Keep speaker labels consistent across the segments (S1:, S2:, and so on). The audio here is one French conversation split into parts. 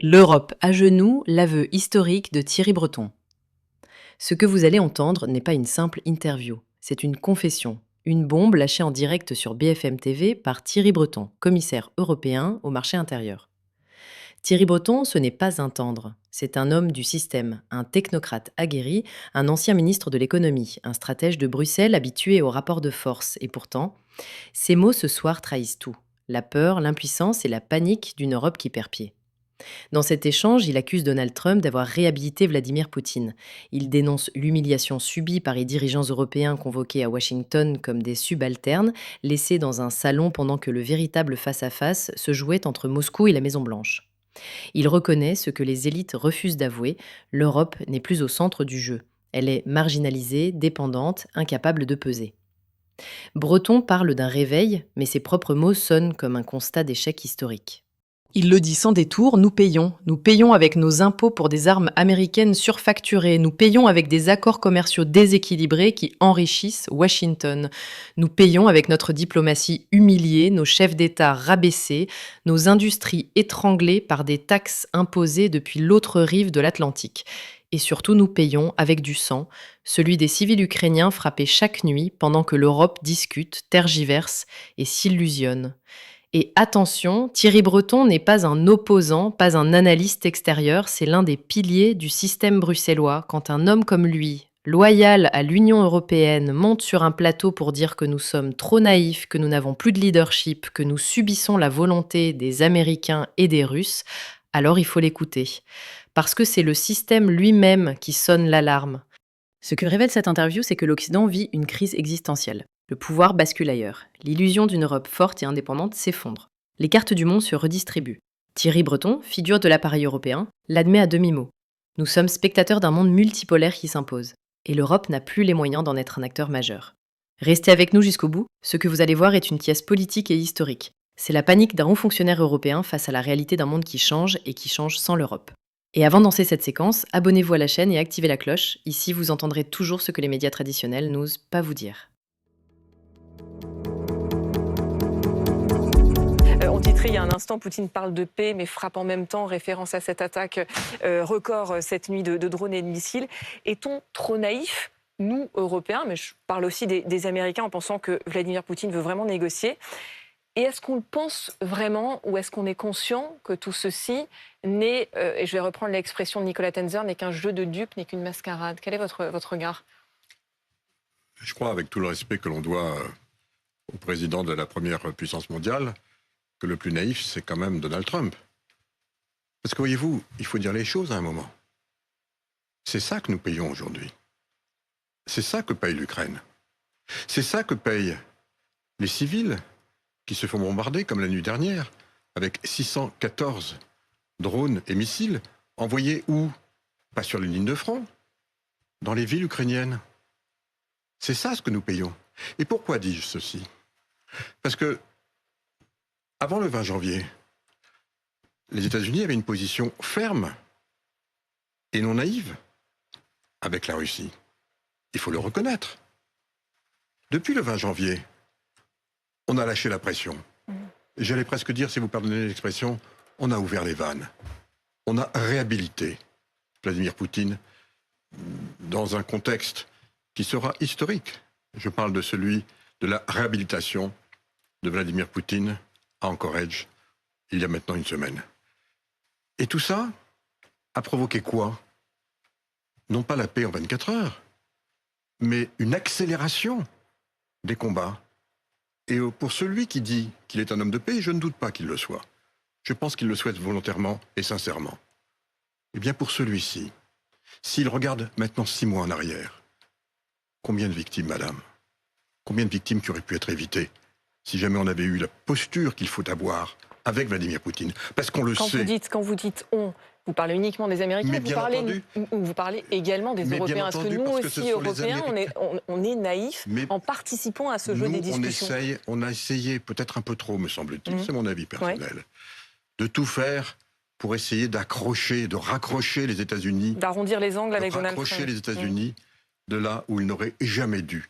S1: L'Europe à genoux, l'aveu historique de Thierry Breton. Ce que vous allez entendre n'est pas une simple interview, c'est une confession, une bombe lâchée en direct sur BFM TV par Thierry Breton, commissaire européen au marché intérieur. Thierry Breton, ce n'est pas un tendre, c'est un homme du système, un technocrate aguerri, un ancien ministre de l'économie, un stratège de Bruxelles habitué aux rapports de force. Et pourtant, ces mots ce soir trahissent tout. La peur, l'impuissance et la panique d'une Europe qui perd pied. Dans cet échange, il accuse Donald Trump d'avoir réhabilité Vladimir Poutine. Il dénonce l'humiliation subie par les dirigeants européens convoqués à Washington comme des subalternes, laissés dans un salon pendant que le véritable face-à-face se jouait entre Moscou et la Maison-Blanche. Il reconnaît ce que les élites refusent d'avouer, l'Europe n'est plus au centre du jeu. Elle est marginalisée, dépendante, incapable de peser. Breton parle d'un réveil, mais ses propres mots sonnent comme un constat d'échec historique. Il le dit sans détour, nous payons. Nous payons avec nos impôts pour des armes américaines surfacturées. Nous payons avec des accords commerciaux déséquilibrés qui enrichissent Washington. Nous payons avec notre diplomatie humiliée, nos chefs d'État rabaissés, nos industries étranglées par des taxes imposées depuis l'autre rive de l'Atlantique. Et surtout, nous payons avec du sang, celui des civils ukrainiens frappés chaque nuit pendant que l'Europe discute, tergiverse et s'illusionne. Et attention, Thierry Breton n'est pas un opposant, pas un analyste extérieur, c'est l'un des piliers du système bruxellois. Quand un homme comme lui, loyal à l'Union européenne, monte sur un plateau pour dire que nous sommes trop naïfs, que nous n'avons plus de leadership, que nous subissons la volonté des Américains et des Russes, alors il faut l'écouter. Parce que c'est le système lui-même qui sonne l'alarme. Ce que révèle cette interview, c'est que l'Occident vit une crise existentielle. Le pouvoir bascule ailleurs. L'illusion d'une Europe forte et indépendante s'effondre. Les cartes du monde se redistribuent. Thierry Breton, figure de l'appareil européen, l'admet à demi-mot. Nous sommes spectateurs d'un monde multipolaire qui s'impose. Et l'Europe n'a plus les moyens d'en être un acteur majeur. Restez avec nous jusqu'au bout. Ce que vous allez voir est une pièce politique et historique. C'est la panique d'un haut fonctionnaire européen face à la réalité d'un monde qui change et qui change sans l'Europe. Et avant de lancer cette séquence, abonnez-vous à la chaîne et activez la cloche. Ici, vous entendrez toujours ce que les médias traditionnels n'osent pas vous dire.
S2: On titrait il y a un instant, Poutine parle de paix, mais frappe en même temps, référence à cette attaque record cette nuit de drones et de missiles. Est-on trop naïf, nous, Européens, mais je parle aussi des Américains, en pensant que Vladimir Poutine veut vraiment négocier? Et est-ce qu'on le pense vraiment, ou est-ce qu'on est conscient que tout ceci n'est, et je vais reprendre l'expression de Nicolas Tenzer, n'est qu'un jeu de dupes, n'est qu'une mascarade? Quel est votre regard?
S3: Je crois, avec tout le respect que l'on doit au président de la première puissance mondiale, que le plus naïf, c'est quand même Donald Trump. Parce que voyez-vous, il faut dire les choses à un moment. C'est ça que nous payons aujourd'hui. C'est ça que paye l'Ukraine. C'est ça que payent les civils qui se font bombarder, comme la nuit dernière, avec 614 drones et missiles envoyés où? Pas sur les lignes de front, dans les villes ukrainiennes. C'est ça ce que nous payons. Et pourquoi dis-je ceci? Parce que, avant le 20 janvier, les États-Unis avaient une position ferme et non naïve avec la Russie. Il faut le reconnaître. Depuis le 20 janvier, on a lâché la pression. J'allais presque dire, si vous pardonnez l'expression, on a ouvert les vannes. On a réhabilité Vladimir Poutine dans un contexte qui sera historique. Je parle de celui de la réhabilitation de Vladimir Poutine à Anchorage, il y a maintenant une semaine. Et tout ça a provoqué quoi? Non pas la paix en 24 heures, mais une accélération des combats. Et pour celui qui dit qu'il est un homme de paix, je ne doute pas qu'il le soit. Je pense qu'il le souhaite volontairement et sincèrement. Eh bien pour celui-ci, s'il regarde maintenant 6 mois en arrière, combien de victimes, madame? Combien de victimes qui auraient pu être évitées si jamais on avait eu la posture qu'il faut avoir avec Vladimir Poutine? Parce qu'on le sait.
S2: Quand vous dites « on », vous parlez uniquement des Américains, vous parlez également des Européens. Est-ce que nous aussi, Européens, on est naïfs en participant à ce jeu des discussions?
S3: On a essayé, peut-être un peu trop, me semble-t-il, c'est mon avis personnel, de tout faire pour essayer d'accrocher, de raccrocher les États-Unis.
S2: D'arrondir les angles avec Donald Trump.
S3: Raccrocher les États-Unis de là où ils n'auraient jamais dû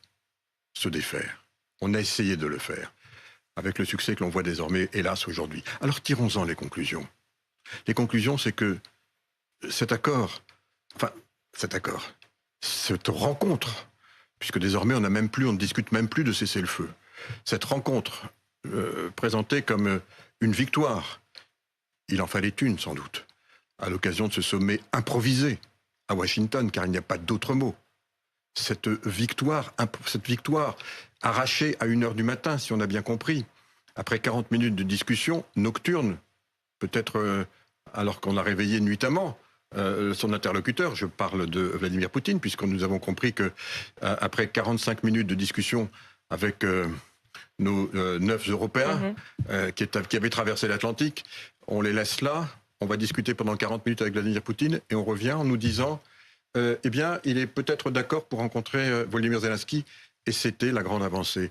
S3: se défaire. On a essayé de le faire, avec le succès que l'on voit désormais, hélas, aujourd'hui. Alors tirons-en les conclusions. Les conclusions, c'est que cette rencontre, puisque désormais on ne discute même plus de cessez-le-feu, cette rencontre présentée comme une victoire, il en fallait une sans doute, à l'occasion de ce sommet improvisé à Washington, car il n'y a pas d'autre mot. Cette victoire arrachée à 1h du matin, si on a bien compris, après 40 minutes de discussion nocturne, peut-être alors qu'on a réveillé nuitamment son interlocuteur, je parle de Vladimir Poutine, puisque nous avons compris que après 45 minutes de discussion avec nos 9 Européens qui avaient traversé l'Atlantique, on les laisse là, on va discuter pendant 40 minutes avec Vladimir Poutine, et on revient en nous disant eh bien, il est peut-être d'accord pour rencontrer Volodymyr Zelensky, et c'était la grande avancée.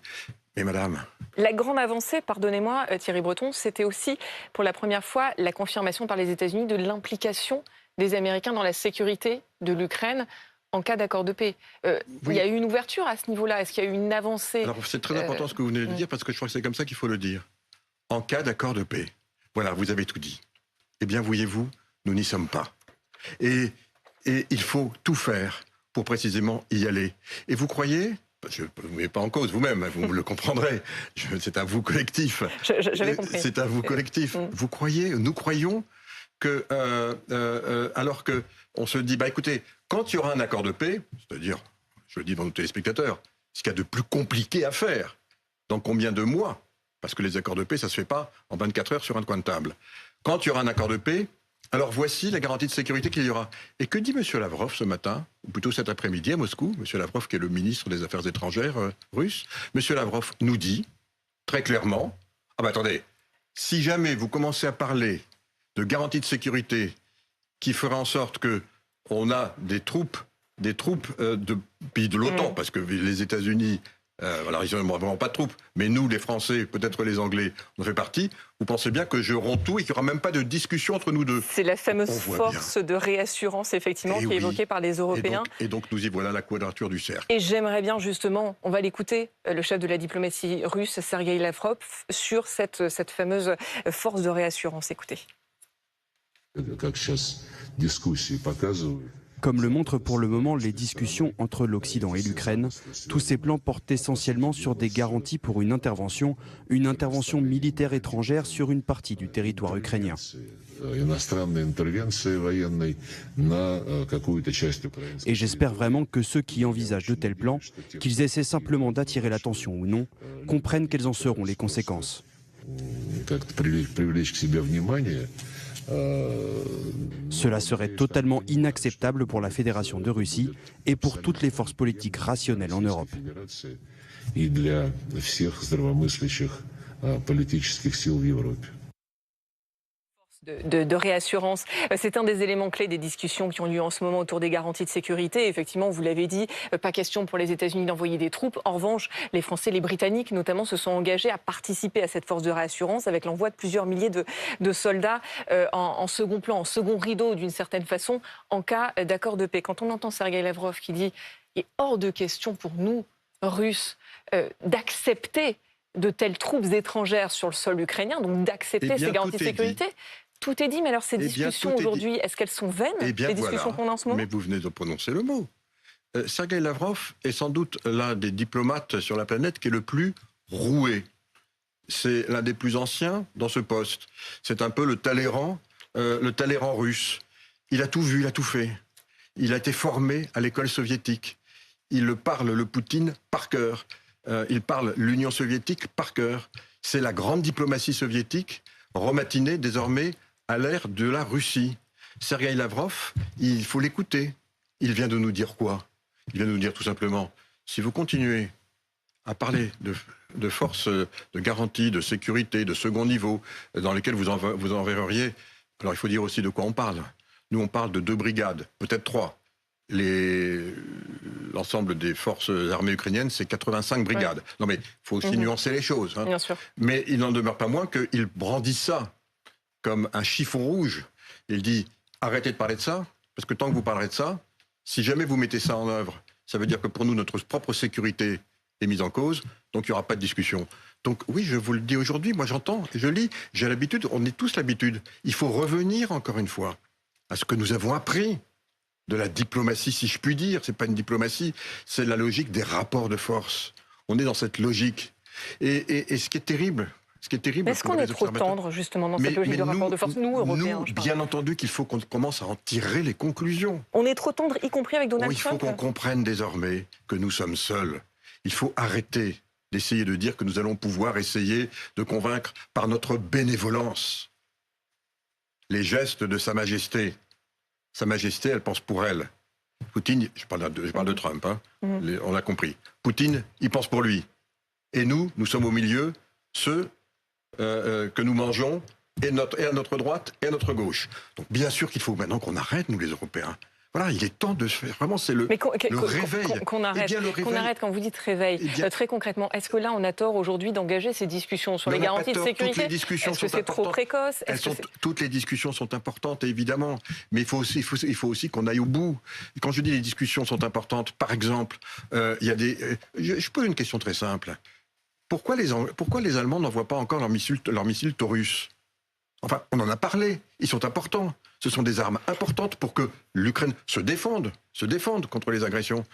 S3: Mais madame...
S2: La grande avancée, pardonnez-moi Thierry Breton, c'était aussi pour la première fois la confirmation par les États-Unis de l'implication des Américains dans la sécurité de l'Ukraine en cas d'accord de paix. Oui. Il y a eu une ouverture à ce niveau-là. Est-ce qu'il y a eu une avancée?
S3: Alors c'est très important ce que vous venez de dire, parce que je crois que c'est comme ça qu'il faut le dire. En cas d'accord de paix. Voilà, vous avez tout dit. Eh bien, voyez-vous, nous n'y sommes pas. Et il faut tout faire pour précisément y aller. Et vous croyez... Je ne vous mets pas en cause vous-même, vous le comprendrez. C'est un vous collectif.
S2: J'avais compris.
S3: C'est un vous collectif. Vous croyez, nous croyons que, alors qu'on se dit, bah écoutez, quand il y aura un accord de paix, c'est-à-dire, je le dis devant nos téléspectateurs, ce qu'il y a de plus compliqué à faire, dans combien de mois? Parce que les accords de paix, ça ne se fait pas en 24 heures sur un coin de table. Quand il y aura un accord de paix, alors voici la garantie de sécurité qu'il y aura. Et que dit M. Lavrov ce matin, ou plutôt cet après-midi à Moscou? M. Lavrov, qui est le ministre des Affaires étrangères russe, M. Lavrov nous dit très clairement, ah ben attendez, si jamais vous commencez à parler de garantie de sécurité qui fera en sorte qu'on a des troupes de pays de l'OTAN, parce que les États-Unis... alors ils n'ont vraiment pas de troupes, mais nous, les Français, peut-être les Anglais, on en fait partie. Vous pensez bien que je romps tout et qu'il n'y aura même pas de discussion entre nous deux.
S2: C'est la fameuse force de réassurance, effectivement, qui est évoquée par les Européens.
S3: Et donc nous y voilà la quadrature du cercle.
S2: Et j'aimerais bien justement, on va l'écouter, le chef de la diplomatie russe, Sergueï Lavrov, sur cette fameuse force de réassurance. Écoutez.
S4: Comme le montrent pour le moment les discussions entre l'Occident et l'Ukraine, tous ces plans portent essentiellement sur des garanties pour une intervention militaire étrangère sur une partie du territoire ukrainien. Et j'espère vraiment que ceux qui envisagent de tels plans, qu'ils essaient simplement d'attirer l'attention ou non, comprennent quelles en seront les conséquences. Cela serait totalement inacceptable pour la Fédération de Russie et pour toutes les forces politiques rationnelles en Europe.
S2: De réassurance. C'est un des éléments clés des discussions qui ont lieu en ce moment autour des garanties de sécurité. Effectivement, vous l'avez dit, pas question pour les États-Unis d'envoyer des troupes. En revanche, les Français, les Britanniques notamment, se sont engagés à participer à cette force de réassurance avec l'envoi de plusieurs milliers de soldats en second plan, en second rideau d'une certaine façon, en cas d'accord de paix. Quand on entend Sergueï Lavrov qui dit « il est hors de question pour nous, Russes, d'accepter de telles troupes étrangères sur le sol ukrainien, donc d'accepter ces garanties de sécurité », tout est dit, mais alors ces discussions aujourd'hui, est-ce qu'elles sont vaines, les discussions qu'on a en ce moment?
S3: Mais vous venez de prononcer le mot. Sergueï Lavrov est sans doute l'un des diplomates sur la planète qui est le plus roué. C'est l'un des plus anciens dans ce poste. C'est un peu le Talleyrand russe. Il a tout vu, il a tout fait. Il a été formé à l'école soviétique. Il parle le Poutine par cœur. Il parle l'Union soviétique par cœur. C'est la grande diplomatie soviétique rematinée désormais à l'ère de la Russie. Sergueï Lavrov, il faut l'écouter. Il vient de nous dire quoi? Il vient de nous dire tout simplement, si vous continuez à parler de forces de garantie, de sécurité, de second niveau, dans lesquelles vous enverriez, alors il faut dire aussi de quoi on parle. Nous, on parle de 2 brigades, peut-être 3. L'ensemble des forces armées ukrainiennes, c'est 85 brigades. Oui. Non mais il faut aussi nuancer les choses. Hein.
S2: Bien sûr.
S3: Mais il n'en demeure pas moins qu'il brandit ça comme un chiffon rouge. Il dit, arrêtez de parler de ça, parce que tant que vous parlerez de ça, si jamais vous mettez ça en œuvre, ça veut dire que pour nous, notre propre sécurité est mise en cause, donc il n'y aura pas de discussion. Donc oui, je vous le dis aujourd'hui, moi j'entends, je lis, j'ai l'habitude, on est tous l'habitude. Il faut revenir encore une fois à ce que nous avons appris de la diplomatie, si je puis dire. C'est pas une diplomatie, c'est la logique des rapports de force. On est dans cette logique. Et ce qui est terrible...
S2: Est-ce qu'on est trop tendre, justement, dans cette logique de rapport de force, nous, Européens?
S3: Bien entendu qu'il faut qu'on commence à en tirer les conclusions.
S2: On est trop tendre, y compris avec Donald Trump?
S3: Il faut qu'on comprenne désormais que nous sommes seuls. Il faut arrêter d'essayer de dire que nous allons pouvoir essayer de convaincre par notre bénévolence. Les gestes de Sa Majesté. Sa Majesté, elle pense pour elle. Poutine, je parle de Trump, hein, on l'a compris. Poutine, il pense pour lui. Et nous sommes au milieu, ceux que nous mangeons, et à notre droite et à notre gauche. Donc bien sûr qu'il faut maintenant qu'on arrête, nous les Européens. Voilà, il est temps de se faire. Vraiment, c'est le réveil.
S2: Qu'on arrête. Qu'on arrête quand vous dites réveil. Très concrètement, est-ce que là, on a tort aujourd'hui d'engager ces discussions sur les garanties de sécurité? Est-ce que c'est trop précoce?
S3: Toutes les discussions sont importantes, évidemment. Mais il faut aussi qu'on aille au bout. Quand je dis les discussions sont importantes, par exemple, il y a des. Je pose une question très simple. Pourquoi les Allemands n'envoient pas encore leurs missiles Taurus? Enfin, on en a parlé. Ils sont importants. Ce sont des armes importantes pour que l'Ukraine se défende contre les agressions.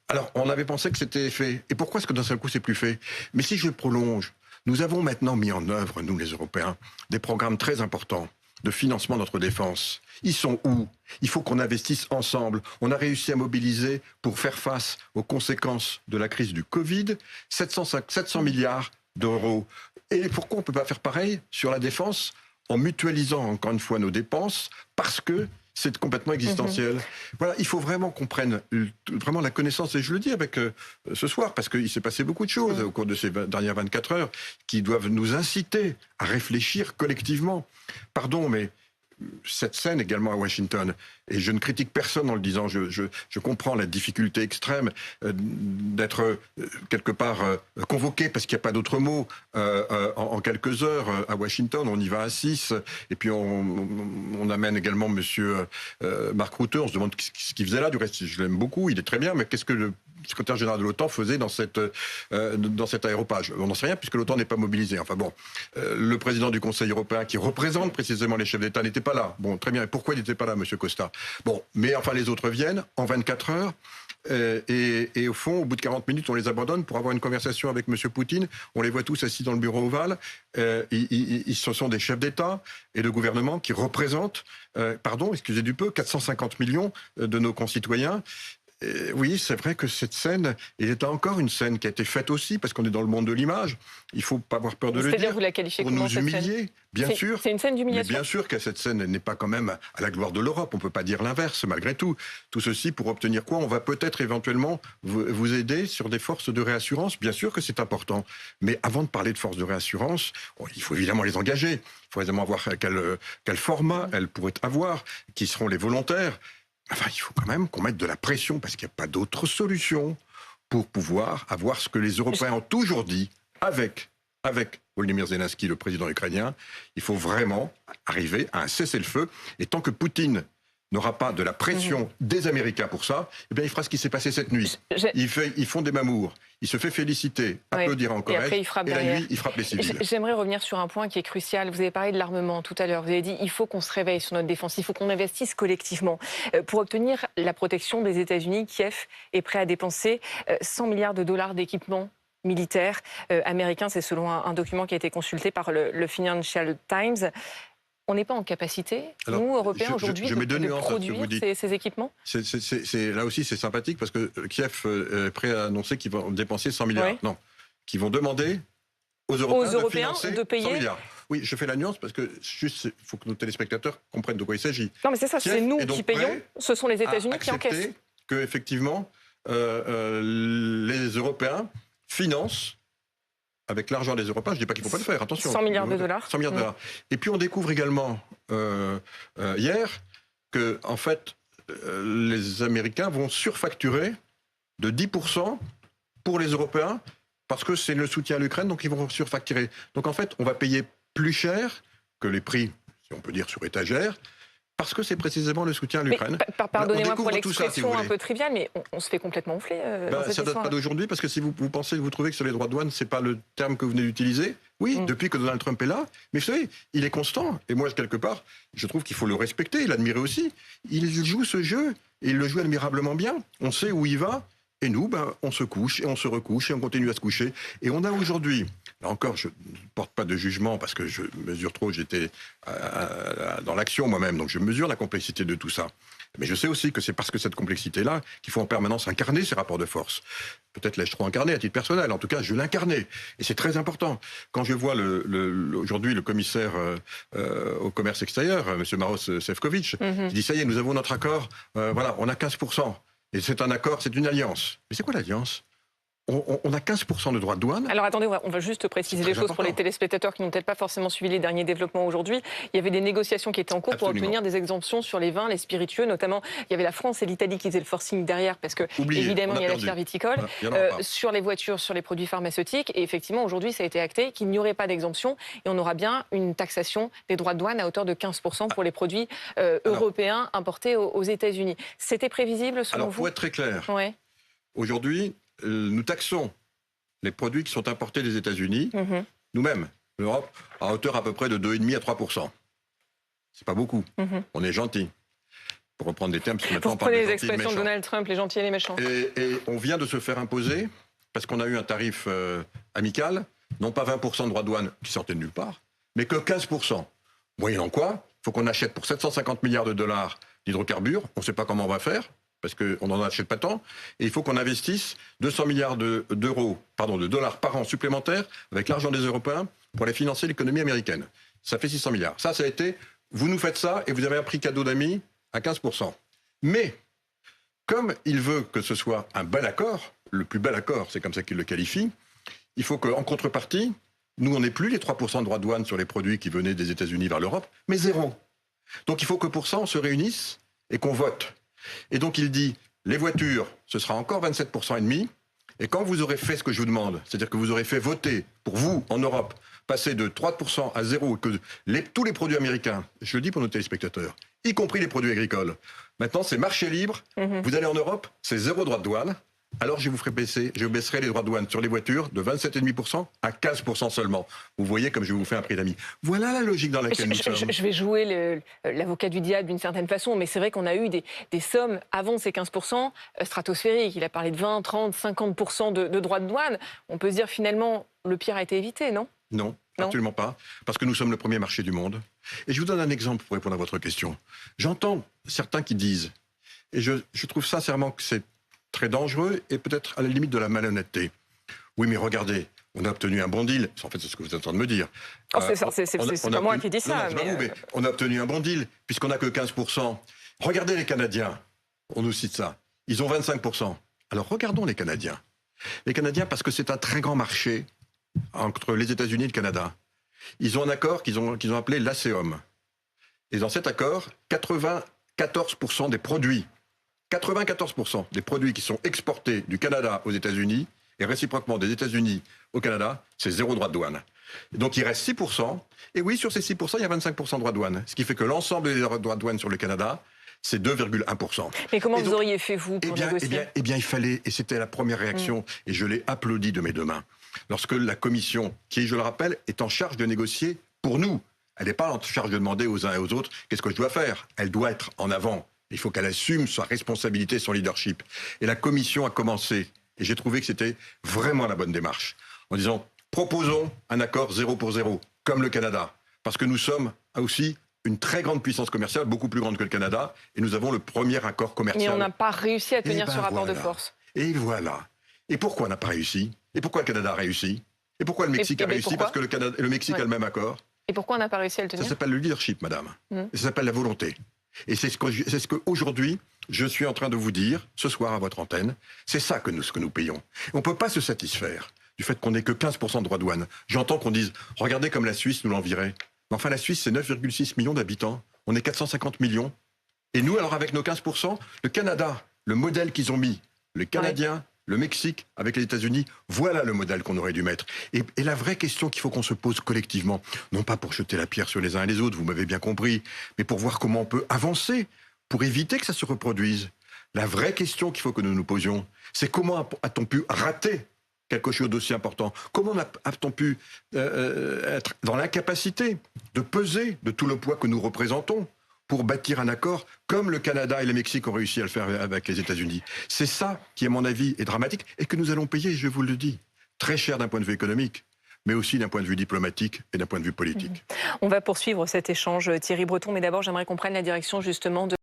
S3: Alors, on avait pensé que c'était fait. Et pourquoi est-ce que d'un seul coup, c'est plus fait? Mais si je prolonge, nous avons maintenant mis en œuvre, nous les Européens, des programmes très importants de financement de notre défense. Ils sont où? Il faut qu'on investisse ensemble. On a réussi à mobiliser, pour faire face aux conséquences de la crise du Covid, 700 milliards d'euros. Et pourquoi on ne peut pas faire pareil sur la défense en mutualisant encore une fois nos dépenses, parce que c'est complètement existentiel. Voilà, il faut vraiment qu'on prenne vraiment la connaissance, et je le dis avec ce soir, parce qu'il s'est passé beaucoup de choses au cours de ces dernières 24 heures qui doivent nous inciter à réfléchir collectivement. Pardon, mais cette scène également à Washington, et je ne critique personne en le disant, je comprends la difficulté extrême d'être quelque part convoqué, parce qu'il n'y a pas d'autre mot, en quelques heures à Washington. On y va à 6, et puis on amène également monsieur Mark Rutte. On se demande ce qu'il faisait là. Du reste, je l'aime beaucoup, il est très bien, mais qu'est-ce que le secrétaire général de l'OTAN faisait dans cet aéropage? On n'en sait rien, puisque l'OTAN n'est pas mobilisé. Enfin bon, le président du Conseil européen, qui représente précisément les chefs d'État, n'était pas là. Bon, très bien. Et pourquoi il n'était pas là, monsieur Costa? Bon, mais enfin, les autres viennent en 24 heures. Et au fond, au bout de 40 minutes, on les abandonne pour avoir une conversation avec monsieur Poutine. On les voit tous assis dans le bureau ovale. Ce sont des chefs d'État et de gouvernement qui représentent, excusez du peu, 450 millions de nos concitoyens. Oui, c'est vrai que cette scène, il est encore une scène qui a été faite aussi, parce qu'on est dans le monde de l'image. Il ne faut pas avoir peur de le dire.
S2: C'est-à-dire, vous la qualifiez
S3: pour
S2: comment,
S3: nous
S2: cette
S3: humilier,
S2: scène?
S3: bien sûr.
S2: C'est une scène d'humiliation.
S3: Bien sûr que cette scène n'est pas quand même à la gloire de l'Europe. On ne peut pas dire l'inverse, malgré tout. Tout ceci pour obtenir quoi? On va peut-être éventuellement vous aider sur des forces de réassurance. Bien sûr que c'est important. Mais avant de parler de forces de réassurance, il faut évidemment les engager. Il faut évidemment voir quel format elles pourraient avoir, qui seront les volontaires. Enfin, il faut quand même qu'on mette de la pression, parce qu'il n'y a pas d'autre solution pour pouvoir avoir ce que les Européens ont toujours dit avec Volodymyr Zelensky, le président ukrainien. Il faut vraiment arriver à un cessez-le-feu. Et tant que Poutine n'aura pas de la pression des Américains pour ça, eh bien, il fera ce qui s'est passé cette nuit. Ils font des mamours. Il se fait féliciter, applaudir en Corée, et la nuit, il frappe les civils.
S2: J'aimerais revenir sur un point qui est crucial. Vous avez parlé de l'armement tout à l'heure. Vous avez dit il faut qu'on se réveille sur notre défense, il faut qu'on investisse collectivement. Pour obtenir la protection des États-Unis, Kiev est prêt à dépenser 100 milliards de dollars d'équipement militaire américain. C'est selon un document qui a été consulté par le Financial Times. On n'est pas en capacité, alors, nous, Européens, aujourd'hui, de produire ces équipements?
S3: Là aussi, c'est sympathique, parce que Kiev est prêt à annoncer qu'ils vont dépenser 100 milliards. Oui. Non, qu'ils vont demander aux Européens de payer 100 milliards. Oui, je fais la nuance, parce que juste, il faut que nos téléspectateurs comprennent de quoi il s'agit.
S2: Non, mais c'est ça, c'est nous qui payons, ce sont les États-Unis qui encaissent.
S3: Qu'effectivement, les Européens financent, avec l'argent des Européens, je ne dis pas qu'il ne faut pas le faire, attention.
S2: 100 milliards de dollars.
S3: 100 milliards de dollars. Et puis on découvre également hier que, en fait, les Américains vont surfacturer de 10% pour les Européens, parce que c'est le soutien à l'Ukraine, donc ils vont surfacturer. Donc en fait, on va payer plus cher que les prix, si on peut dire, sur étagère, Parce que c'est précisément le soutien à l'Ukraine.
S2: Pardonnez-moi pour l'expression un peu triviale, mais on se fait complètement enfler dans cette
S3: ça ne date pas d'aujourd'hui, parce que si vous trouvez que sur les droits de douane, ce n'est pas le terme que vous venez d'utiliser, oui, depuis que Donald Trump est là, mais vous savez, il est constant. Et moi, quelque part, je trouve qu'il faut le respecter, l'admirer aussi. Il joue ce jeu, et il le joue admirablement bien. On sait où il va. Et nous, on se couche et on se recouche et on continue à se coucher. Et on a aujourd'hui, là encore, je ne porte pas de jugement parce que je mesure trop, j'étais dans l'action moi-même, donc je mesure la complexité de tout ça. Mais je sais aussi que c'est parce que cette complexité-là qu'il faut en permanence incarner ces rapports de force. Peut-être l'ai-je trop incarné à titre personnel, en tout cas je l'incarnais. Et c'est très important. Quand je vois aujourd'hui le commissaire au commerce extérieur, M. Maros Sefcovic, qui dit ça y est, nous avons notre accord, voilà, on a 15%. Et c'est un accord, c'est une alliance. Mais c'est quoi l'alliance ? On a 15% de droits de douane.
S2: Alors attendez, on va juste préciser les choses pour les téléspectateurs qui n'ont peut-être pas forcément suivi les derniers développements aujourd'hui. Il y avait des négociations qui étaient en cours pour obtenir des exemptions sur les vins, les spiritueux, notamment. Il y avait la France et l'Italie qui faisaient le forcing derrière parce que, évidemment, il y a l'affaire viticole. Sur les voitures, sur les produits pharmaceutiques. Et effectivement, aujourd'hui, ça a été acté qu'il n'y aurait pas d'exemption et on aura bien une taxation des droits de douane à hauteur de 15% pour les produits européens importés aux États-Unis. C'était prévisible selon vous ?
S3: Pour être très clair, aujourd'hui, nous taxons les produits qui sont importés des États-Unis, nous-mêmes, l'Europe, à hauteur à peu près de 2,5 à 3%. C'est pas beaucoup. On est gentil. Pour reprendre des termes, parce que maintenant on parle
S2: les expressions de Donald Trump, les gentils et les méchants.
S3: Et on vient de se faire imposer, parce qu'on a eu un tarif amical, non pas 20% de droits de douane qui sortaient de nulle part, mais que 15%. Moyennant quoi, il faut qu'on achète pour 750 milliards de dollars d'hydrocarbures, on ne sait pas comment on va faire, parce qu'on n'en achète pas tant, et il faut qu'on investisse 200 milliards de dollars par an supplémentaires avec l'argent des Européens pour aller financer l'économie américaine. Ça fait 600 milliards. Ça a été, vous nous faites ça et vous avez un prix cadeau d'amis à 15%. Mais, comme il veut que ce soit un bel accord, le plus bel accord, c'est comme ça qu'il le qualifie, il faut qu'en contrepartie, nous, on n'ait plus les 3% de droits de douane sur les produits qui venaient des États-Unis vers l'Europe, mais zéro. Donc il faut que pour ça, on se réunisse et qu'on vote. Et donc il dit, les voitures, ce sera encore 27% et demi. Et quand vous aurez fait ce que je vous demande, c'est-à-dire que vous aurez fait voter pour vous, en Europe, passer de 3% à 0, que tous les produits américains, je le dis pour nos téléspectateurs, y compris les produits agricoles, maintenant c'est marché libre, vous allez en Europe, c'est 0 droit de douane, alors je baisserai les droits de douane sur les voitures de 27,5% à 15% seulement. Vous voyez comme je vous fais un prix d'amis. Voilà la logique dans laquelle nous sommes.
S2: Je vais jouer l'avocat du diable d'une certaine façon, mais c'est vrai qu'on a eu des sommes avant ces 15% stratosphériques. Il a parlé de 20, 30, 50% de droits de douane. On peut se dire finalement, le pire a été évité, non ?
S3: Non, absolument pas, parce que nous sommes le premier marché du monde. Et je vous donne un exemple pour répondre à votre question. J'entends certains qui disent, et je trouve sincèrement que c'est très dangereux et peut-être à la limite de la malhonnêteté. Oui, mais regardez, on a obtenu un bon deal. En fait, c'est ce que vous êtes en train de me dire.
S2: C'est pas moi qui dis ça.
S3: Mais on a obtenu un bon deal, puisqu'on n'a que 15%. Regardez les Canadiens, on nous cite ça. Ils ont 25%. Alors regardons les Canadiens. Les Canadiens, parce que c'est un très grand marché entre les États-Unis et le Canada. Ils ont un accord qu'ils ont appelé l'ASEOM. Et dans cet accord, 94% des produits 94% des produits qui sont exportés du Canada aux États-Unis et réciproquement des États-Unis au Canada, c'est 0 droit de douane. Donc il reste 6%. Et oui, sur ces 6%, il y a 25% de droits de douane. Ce qui fait que l'ensemble des droits de douane sur le Canada, c'est 2,1%.
S2: Mais comment vous auriez fait, vous, pour négocier ?
S3: Eh bien, il fallait, et c'était la première réaction, et je l'ai applaudi de mes deux mains, lorsque la Commission, qui, je le rappelle, est en charge de négocier pour nous, elle n'est pas en charge de demander aux uns et aux autres qu'est-ce que je dois faire. Elle doit être en avant. Il faut qu'elle assume sa responsabilité, son leadership. Et la Commission a commencé, et j'ai trouvé que c'était vraiment la bonne démarche, en disant, proposons un accord 0 pour 0, comme le Canada, parce que nous sommes aussi une très grande puissance commerciale, beaucoup plus grande que le Canada, et nous avons le premier accord commercial.
S2: Mais on n'a pas réussi à tenir ce rapport de force.
S3: Et voilà. Et pourquoi on n'a pas réussi ? Et pourquoi le Canada a réussi ? Et pourquoi le Mexique a réussi ? Parce que le Mexique a le même accord.
S2: Et pourquoi on n'a pas réussi à le tenir ?
S3: Ça s'appelle le leadership, madame. Et ça s'appelle la volonté. Et c'est ce qu'aujourd'hui, je suis en train de vous dire, ce soir à votre antenne, c'est ça ce que nous payons. On ne peut pas se satisfaire du fait qu'on n'ait que 15% de droits de douane. J'entends qu'on dise, regardez comme la Suisse nous l'envirait. Mais enfin, la Suisse, c'est 9,6 millions d'habitants. On est 450 millions. Et nous, alors avec nos 15%, le Canada, le modèle qu'ils ont mis, les Canadiens, le Mexique avec les États-Unis, voilà le modèle qu'on aurait dû mettre. Et la vraie question qu'il faut qu'on se pose collectivement, non pas pour jeter la pierre sur les uns et les autres, vous m'avez bien compris, mais pour voir comment on peut avancer, pour éviter que ça se reproduise. La vraie question qu'il faut que nous nous posions, c'est comment a-t-on pu rater quelque chose d'aussi important? Comment a-t-on pu être dans l'incapacité de peser de tout le poids que nous représentons pour bâtir un accord comme le Canada et le Mexique ont réussi à le faire avec les États-Unis? C'est ça qui, à mon avis, est dramatique et que nous allons payer, je vous le dis, très cher d'un point de vue économique, mais aussi d'un point de vue diplomatique et d'un point de vue politique.
S2: On va poursuivre cet échange, Thierry Breton, mais d'abord j'aimerais qu'on prenne la direction justement de